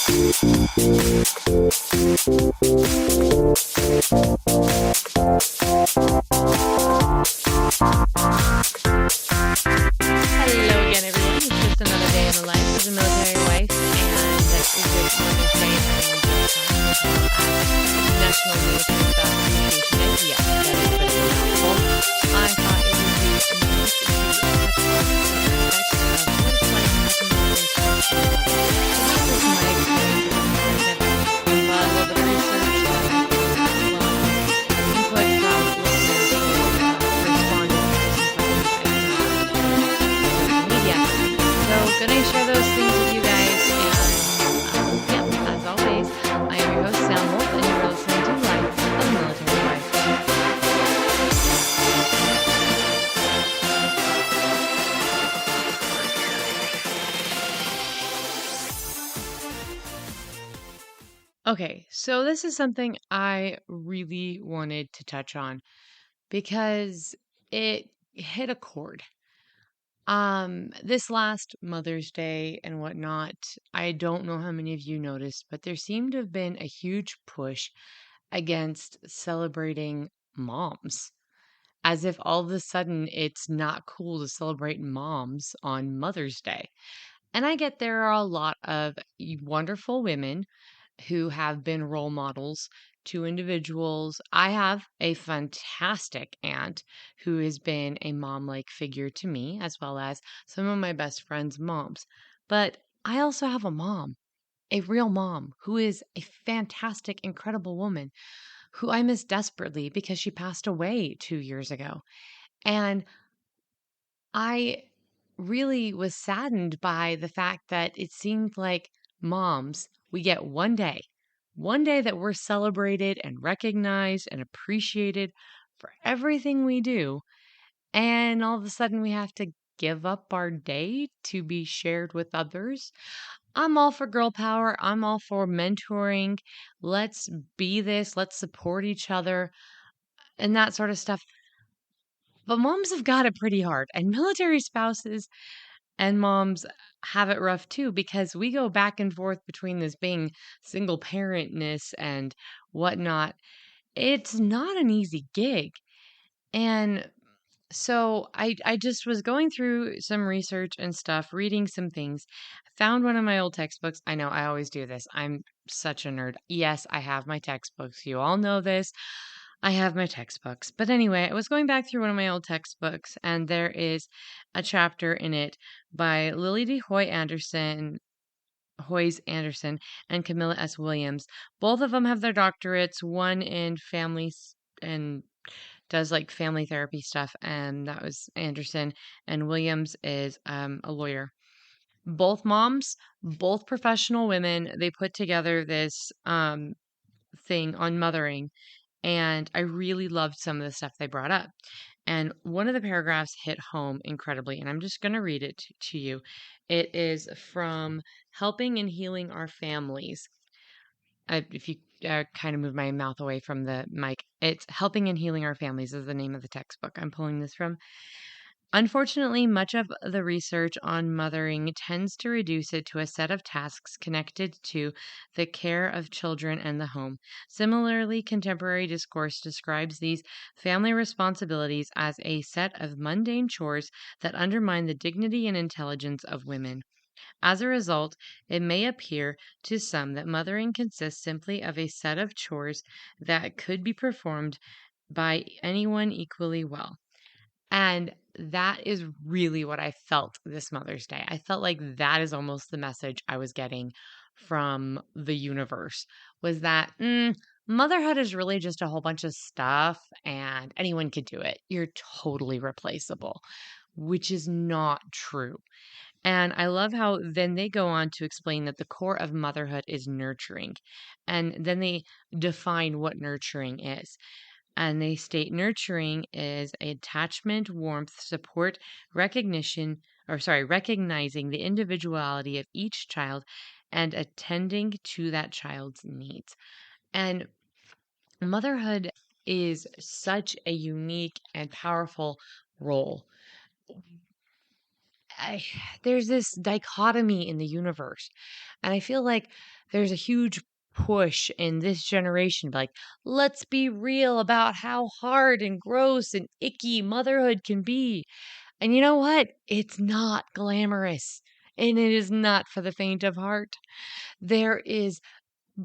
Hello again, everyone. It's just another day in the life as a military wife, and this is Mother's Day and National Military Spouse Appreciation Day. Yes, that is a bit of a mouthful. I thought it would be nice to touch on some aspects of what it's like as a military spouse. So that was my experience with the content of a little bit of research and well, input from listeners who responded to some questions I had on media. So gonna share those things with you guys, and yeah, as always, I am your host Sam Wolf, and you're listening to Life of a Military Wife. Okay, so this is something I really wanted to touch on because it hit a chord. This last Mother's Day and whatnot, I don't know how many of you noticed, but there seemed to have been a huge push against celebrating moms, as if all of a sudden it's not cool to celebrate moms on Mother's Day. And I get there are a lot of wonderful women who have been role models to individuals. I have a fantastic aunt who has been a mom like figure to me, as well as some of my best friends' moms. But I also have a mom, a real mom, who is a fantastic, incredible woman who I miss desperately because she passed away 2 years ago. And I really was saddened by the fact that it seemed like moms, we get one day that we're celebrated and recognized and appreciated for everything we do. And all of a sudden we have to give up our day to be shared with others. I'm all for girl power. I'm all for mentoring. Let's be this. Let's support each other and that sort of stuff. But moms have got it pretty hard, and military spouses and moms have it rough too because we go back and forth between this being single parentness and whatnot. It's not an easy gig. And so I just was going through some research and stuff, reading some things, found one of my old textbooks. I know I always do this. I'm such a nerd. Yes, I have my textbooks. You all know this. I have my textbooks. But anyway, I was going back through one of my old textbooks, and there is a chapter in it by Lily D. Hoyes Anderson, and Camilla S. Williams. Both of them have their doctorates, one in families and does like family therapy stuff, and that was Anderson, and Williams is a lawyer. Both moms, both professional women, they put together this thing on mothering, and I really loved some of the stuff they brought up. And one of the paragraphs hit home incredibly, and I'm just going to read it to you. It is from Helping and Healing Our Families. If you kind of move my mouth away from the mic, it's Helping and Healing Our Families is the name of the textbook I'm pulling this from. Unfortunately, much of the research on mothering tends to reduce it to a set of tasks connected to the care of children and the home. Similarly, contemporary discourse describes these family responsibilities as a set of mundane chores that undermine the dignity and intelligence of women. As a result, it may appear to some that mothering consists simply of a set of chores that could be performed by anyone equally well. And that is really what I felt this Mother's Day. I felt like that is almost the message I was getting from the universe was that motherhood is really just a whole bunch of stuff and anyone could do it. You're totally replaceable, which is not true. And I love how then they go on to explain that the core of motherhood is nurturing. And then they define what nurturing is. And they state nurturing is attachment, warmth, support, recognizing the individuality of each child and attending to that child's needs. And motherhood is such a unique and powerful role. I there's this dichotomy in the universe, and I feel like there's a huge push in this generation, like, let's be real about how hard and gross and icky motherhood can be. And you know what? It's not glamorous, and it is not for the faint of heart. There is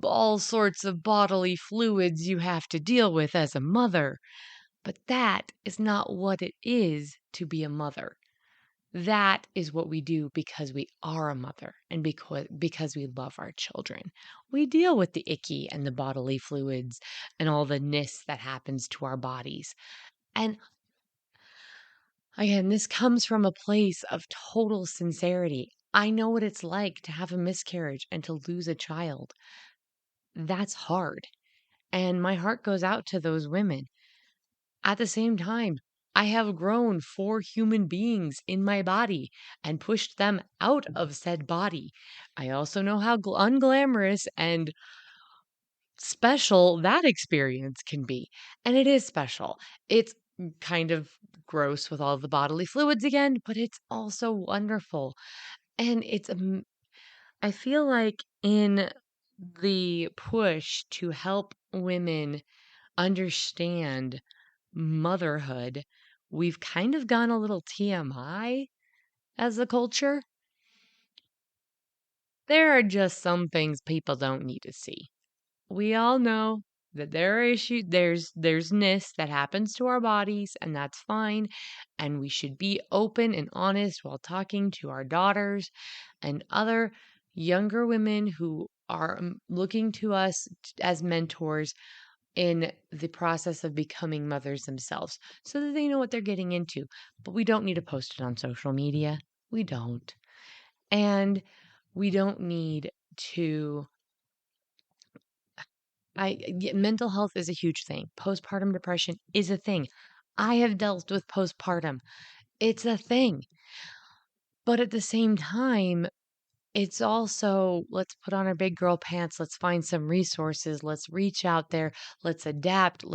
all sorts of bodily fluids you have to deal with as a mother, but that is not what it is to be a mother. That is what we do because we are a mother and because we love our children. We deal with the icky and the bodily fluids and all the ness that happens to our bodies. And again, this comes from a place of total sincerity. I know what it's like to have a miscarriage and to lose a child. That's hard. And my heart goes out to those women. At the same time, I have grown 4 human beings in my body and pushed them out of said body. I also know how unglamorous and special that experience can be. And it is special. It's kind of gross with all the bodily fluids again, but it's also wonderful. And I feel like in the push to help women understand motherhood, we've kind of gone a little TMI as a culture. There are just some things people don't need to see. We all know that there are issues, there's ness that happens to our bodies, and that's fine. And we should be open and honest while talking to our daughters and other younger women who are looking to us as mentors in the process of becoming mothers themselves so that they know what they're getting into. But we don't need to post it on social media. We don't. And we don't need to mental health is a huge thing. Postpartum depression is a thing. I have dealt with postpartum. It's a thing. But at the same time, it's also, let's put on our big girl pants, let's find some resources, let's reach out there, let's adapt,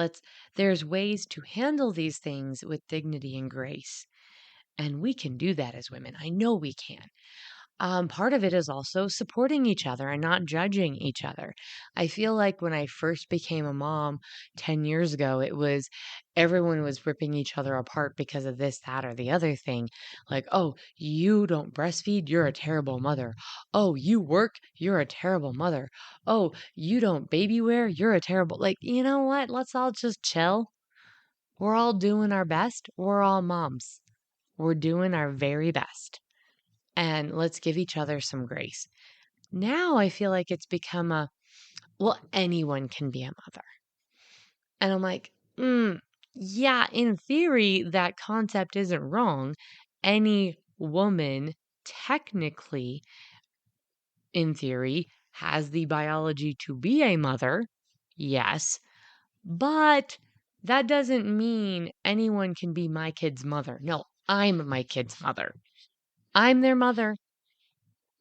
there's ways to handle these things with dignity and grace. And we can do that as women. I know we can. Part of it is also supporting each other and not judging each other. I feel like when I first became a mom 10 years ago, it was everyone was ripping each other apart because of this, that, or the other thing. Like, oh, you don't breastfeed, you're a terrible mother. Oh, you work, you're a terrible mother. Oh, you don't baby wear, you're a terrible. Like, you know what? Let's all just chill. We're all doing our best. We're all moms. We're doing our very best and let's give each other some grace. Now I feel like it's become well, anyone can be a mother. And I'm like, yeah, in theory, that concept isn't wrong. Any woman, technically, in theory, has the biology to be a mother. Yes. But that doesn't mean anyone can be my kid's mother. No, I'm my kid's mother. I'm their mother.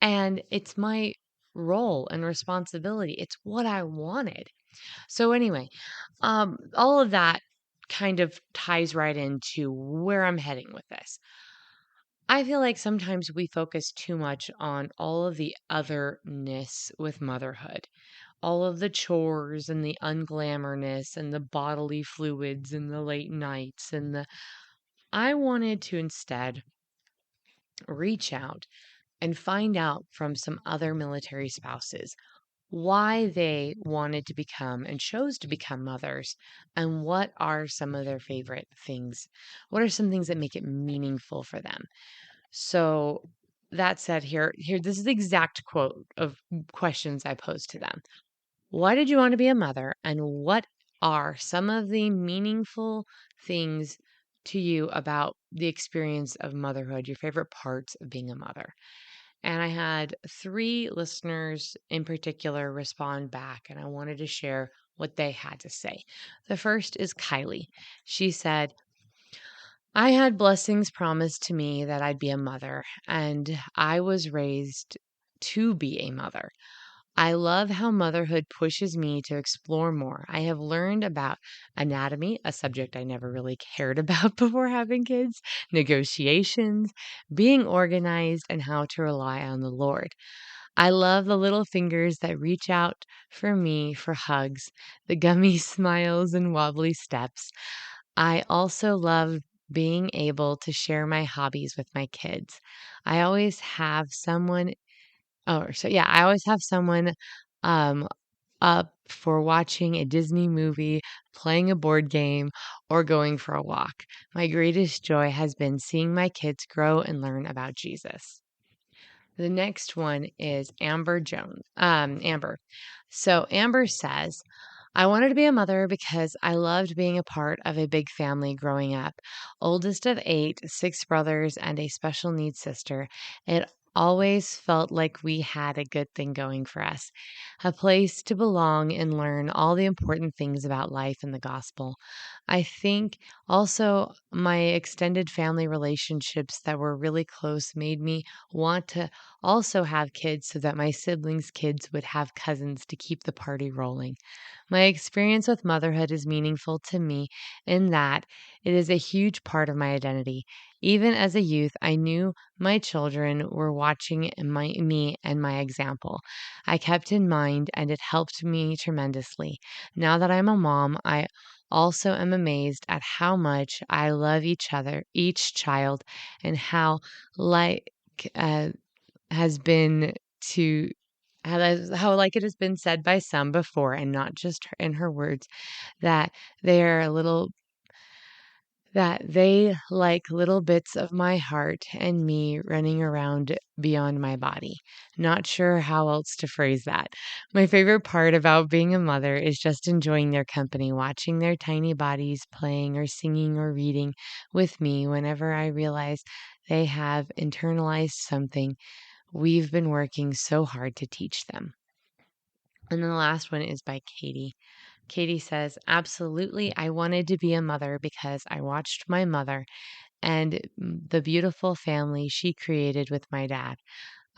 And it's my role and responsibility. It's what I wanted. So anyway, all of that kind of ties right into where I'm heading with this. I feel like sometimes we focus too much on all of the otherness with motherhood, all of the chores and the unglamorness and the bodily fluids and the late nights I wanted to instead reach out and find out from some other military spouses why they wanted to become and chose to become mothers and what are some of their favorite things. What are some things that make it meaningful for them? So that said, here this is the exact quote of questions I posed to them. Why did you want to be a mother and what are some of the meaningful things to you about the experience of motherhood, your favorite parts of being a mother? And I had 3 listeners in particular respond back, and I wanted to share what they had to say. The first is Kylie. She said, I had blessings promised to me that I'd be a mother, and I was raised to be a mother. I love how motherhood pushes me to explore more. I have learned about anatomy, a subject I never really cared about before having kids, negotiations, being organized, and how to rely on the Lord. I love the little fingers that reach out for me for hugs, the gummy smiles and wobbly steps. I also love being able to share my hobbies with my kids. I always have someone I always have someone um up for watching a Disney movie, playing a board game, or going for a walk. My greatest joy has been seeing my kids grow and learn about Jesus. The next one is Amber. So Amber says, I wanted to be a mother because I loved being a part of a big family growing up. Oldest of eight, six brothers, and a special needs sister. It always felt like we had a good thing going for us, a place to belong and learn all the important things about life and the gospel. I think also my extended family relationships that were really close made me want to also have kids so that my siblings' kids would have cousins to keep the party rolling. My experience with motherhood is meaningful to me in that it is a huge part of my identity. Even as a youth, I knew my children were watching me and my example. I kept in mind, and it helped me tremendously. Now that I'm a mom, I also am amazed at how much I love each child, and like uh, has been to how like it has been said by some before, and not just in her words, that they are a little that they like little bits of my heart and me running around beyond my body. Not sure how else to phrase that. My favorite part about being a mother is just enjoying their company, watching their tiny bodies playing or singing or reading with me whenever I realize they have internalized something we've been working so hard to teach them. And then the last one is by Katie. Katie says, absolutely, I wanted to be a mother because I watched my mother and the beautiful family she created with my dad.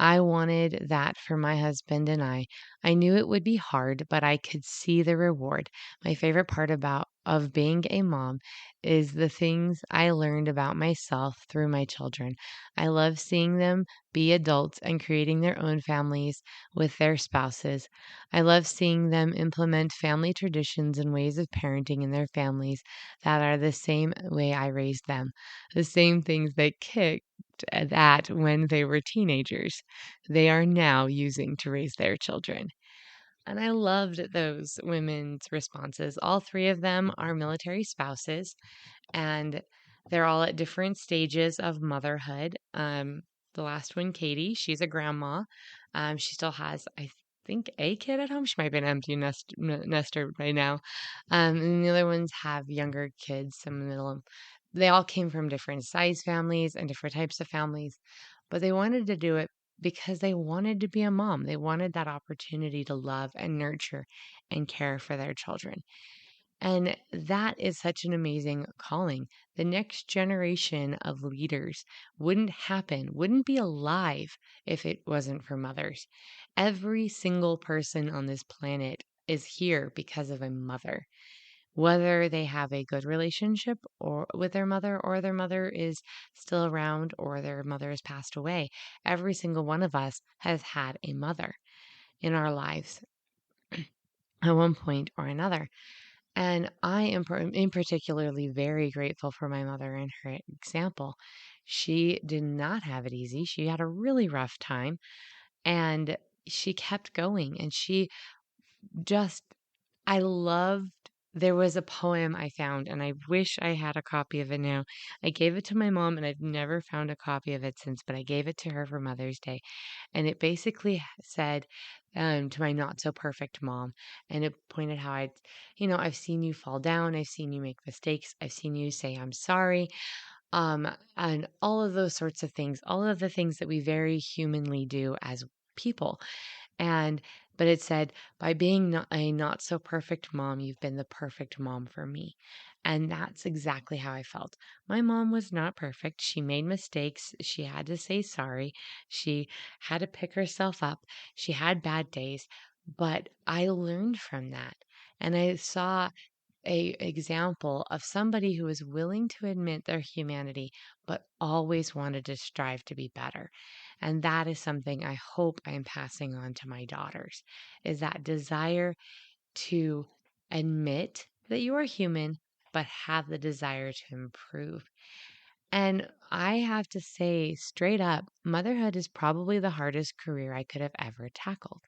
I wanted that for my husband and I. I knew it would be hard, but I could see the reward. My favorite part about of being a mom is the things I learned about myself through my children. I love seeing them be adults and creating their own families with their spouses. I love seeing them implement family traditions and ways of parenting in their families that are the same way I raised them, the same things they kicked at when they were teenagers, they are now using to raise their children. And I loved those women's responses. All three of them are military spouses, and they're all at different stages of motherhood. The last one, Katie, she's a grandma. She still has, I think, a kid at home. She might be an empty nester by now. And the other ones have younger kids, some in the middle. They all came from different size families and different types of families, but they wanted to do it because they wanted to be a mom. They wanted that opportunity to love and nurture and care for their children. And that is such an amazing calling. The next generation of leaders wouldn't be alive if it wasn't for mothers. Every single person on this planet is here because of a mother. Whether they have a good relationship or with their mother, or their mother is still around, or their mother has passed away, every single one of us has had a mother in our lives at one point or another. And I am in particularly very grateful for my mother and her example. She did not have it easy. She had a really rough time, and she kept going. And she just, I loved, there was a poem I found, and I wish I had a copy of it now. I gave it to my mom, and I've never found a copy of it since, but I gave it to her for Mother's Day. And it basically said, to my not so perfect mom, and it pointed how I've seen you fall down, I've seen you make mistakes, I've seen you say I'm sorry, and all of those sorts of things, all of the things that we very humanly do as people. And but it said, "By being a not so perfect mom, you've been the perfect mom for me." And that's exactly how I felt. My mom was not perfect. She made mistakes. She had to say sorry. She had to pick herself up. She had bad days, but I learned from that. And I saw a example of somebody who was willing to admit their humanity but always wanted to strive to be better. And that is something I hope I'm passing on to my daughters, is that desire to admit that you are human but have the desire to improve. And I have to say straight up, motherhood is probably the hardest career I could have ever tackled.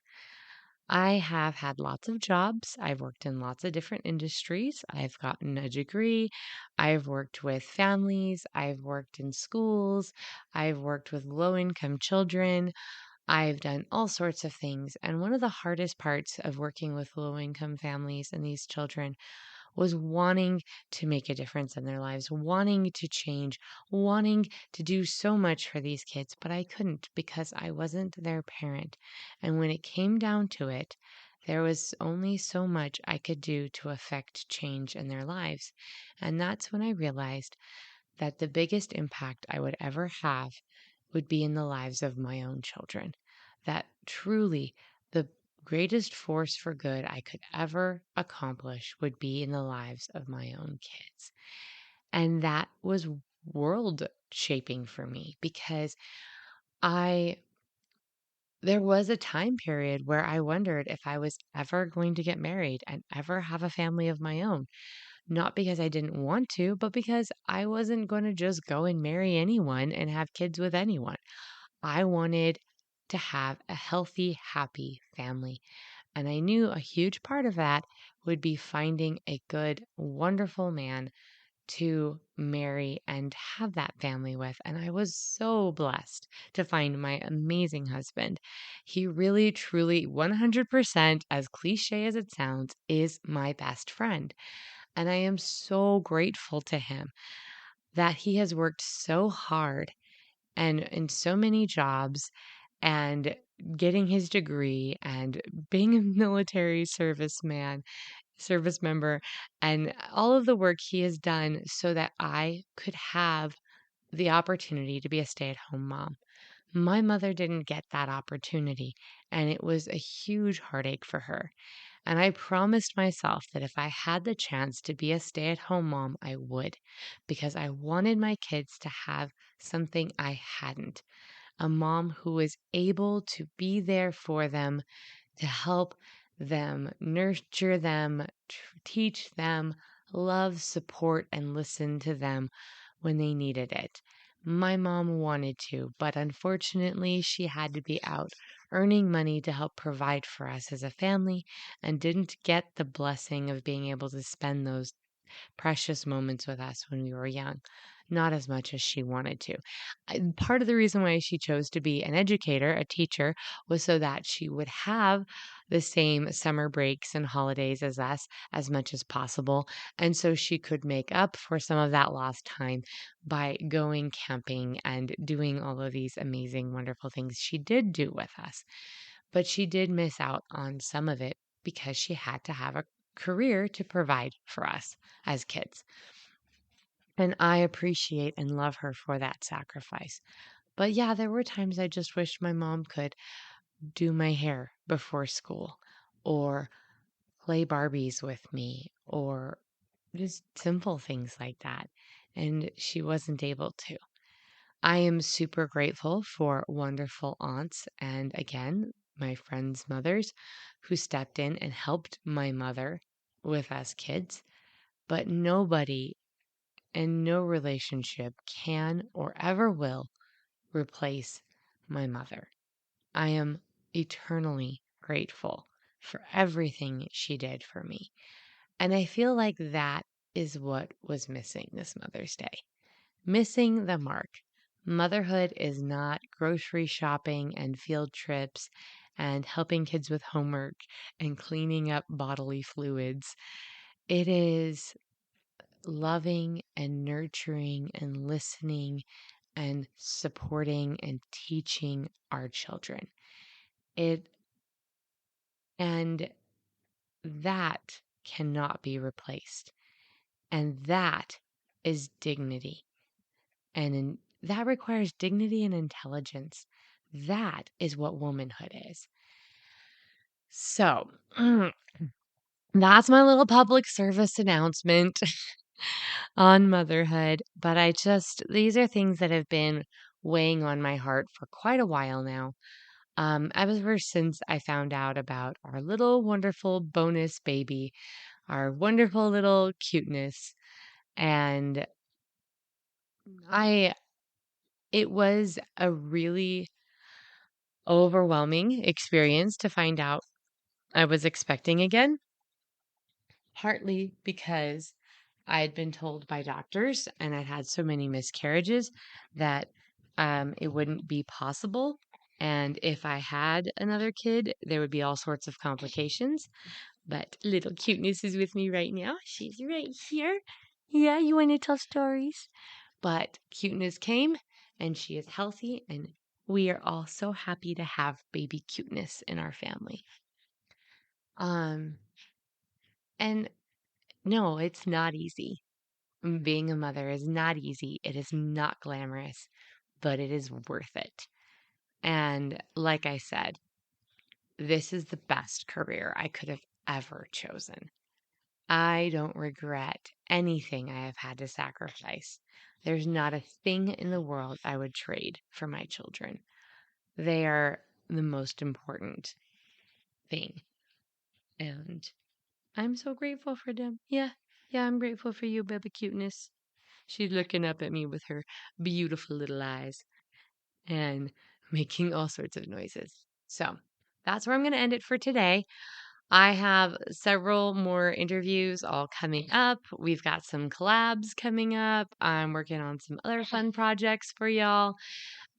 I have had lots of jobs. I've worked in lots of different industries. I've gotten a degree. I've worked with families. I've worked in schools. I've worked with low income children. I've done all sorts of things. And one of the hardest parts of working with low income families and these children was wanting to make a difference in their lives, wanting to change, wanting to do so much for these kids, but I couldn't because I wasn't their parent. And when it came down to it, there was only so much I could do to affect change in their lives. And that's when I realized that the biggest impact I would ever have would be in the lives of my own children. That truly the greatest force for good I could ever accomplish would be in the lives of my own kids. And that was world shaping for me because I there was a time period where I wondered if I was ever going to get married and ever have a family of my own. Not because I didn't want to, but because I wasn't going to just go and marry anyone and have kids with anyone. I wanted to have a healthy, happy family. And I knew a huge part of that would be finding a good, wonderful man to marry and have that family with. And I was so blessed to find my amazing husband. He really, truly, 100%, as cliche as it sounds, is my best friend. And I am so grateful to him that he has worked so hard and in so many jobs and getting his degree and being a military service member, and all of the work he has done so that I could have the opportunity to be a stay at home mom. My mother didn't get that opportunity, and it was a huge heartache for her. And I promised myself that if I had the chance to be a stay at home mom, I would, because I wanted my kids to have something I hadn't, a mom who was able to be there for them, to help them, nurture them, teach them, love, support, and listen to them when they needed it. My mom wanted to, but unfortunately, she had to be out earning money to help provide for us as a family and didn't get the blessing of being able to spend those precious moments with us when we were young, not as much as she wanted to. Part of the reason why she chose to be an educator, a teacher, was so that she would have the same summer breaks and holidays as us as much as possible. And so she could make up for some of that lost time by going camping and doing all of these amazing, wonderful things she did do with us. But she did miss out on some of it because she had to have a career to provide for us as kids. And I appreciate and love her for that sacrifice. But yeah, there were times I just wished my mom could do my hair before school or play Barbies with me or just simple things like that. And she wasn't able to. I am super grateful for wonderful aunts and again, my friends' mothers who stepped in and helped my mother with us kids. But nobody and no relationship can or ever will replace my mother. I am eternally grateful for everything she did for me. And I feel like that is what was missing this Mother's Day. Missing the mark. Motherhood is not grocery shopping and field trips and helping kids with homework and cleaning up bodily fluids. It is loving and nurturing and listening and supporting and teaching our children. It And that cannot be replaced. And that is dignity. And that requires dignity and intelligence. That is what womanhood is. So, that's my little public service announcement on motherhood. But these are things that have been weighing on my heart for quite a while now. Ever since I found out about our little wonderful bonus baby, our wonderful little cuteness. And it was a really overwhelming experience to find out I was expecting again, partly because I had been told by doctors and I'd had so many miscarriages that it wouldn't be possible. And if I had another kid, there would be all sorts of complications. But little cuteness is with me right now. She's right here. Yeah, you want to tell stories? But cuteness came and she is healthy, and we are all so happy to have baby cuteness in our family. And no, it's not easy. Being a mother is not easy. It is not glamorous, but it is worth it. And like I said, this is the best career I could have ever chosen. I don't regret anything I have had to sacrifice. There's not a thing in the world I would trade for my children. They are the most important thing. And I'm so grateful for them. Yeah, I'm grateful for you, baby cuteness. She's looking up at me with her beautiful little eyes and making all sorts of noises. So that's where I'm going to end it for today. I have several more interviews all coming up. We've got some collabs coming up. I'm working on some other fun projects for y'all.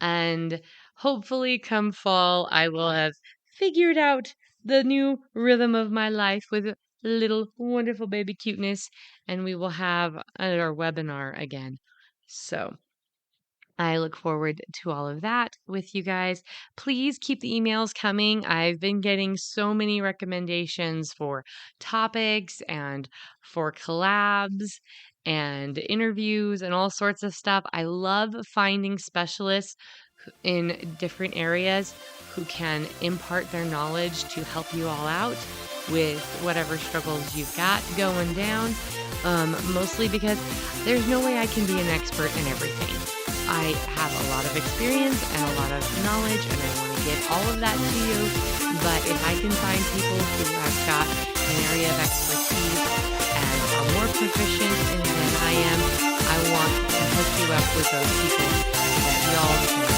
And hopefully, come fall, I will have figured out the new rhythm of my life with little wonderful baby cuteness, and we will have our webinar again. So I look forward to all of that with you guys. Please keep the emails coming. I've been getting so many recommendations for topics and for collabs and interviews and all sorts of stuff. I love finding specialists in different areas who can impart their knowledge to help you all out with whatever struggles you've got going down. Mostly because there's no way I can be an expert in everything. I have a lot of experience and a lot of knowledge, and I want to give all of that to you. But if I can find people who have got an area of expertise and are more proficient in than I am, I want to hook you up with those people so that y'all can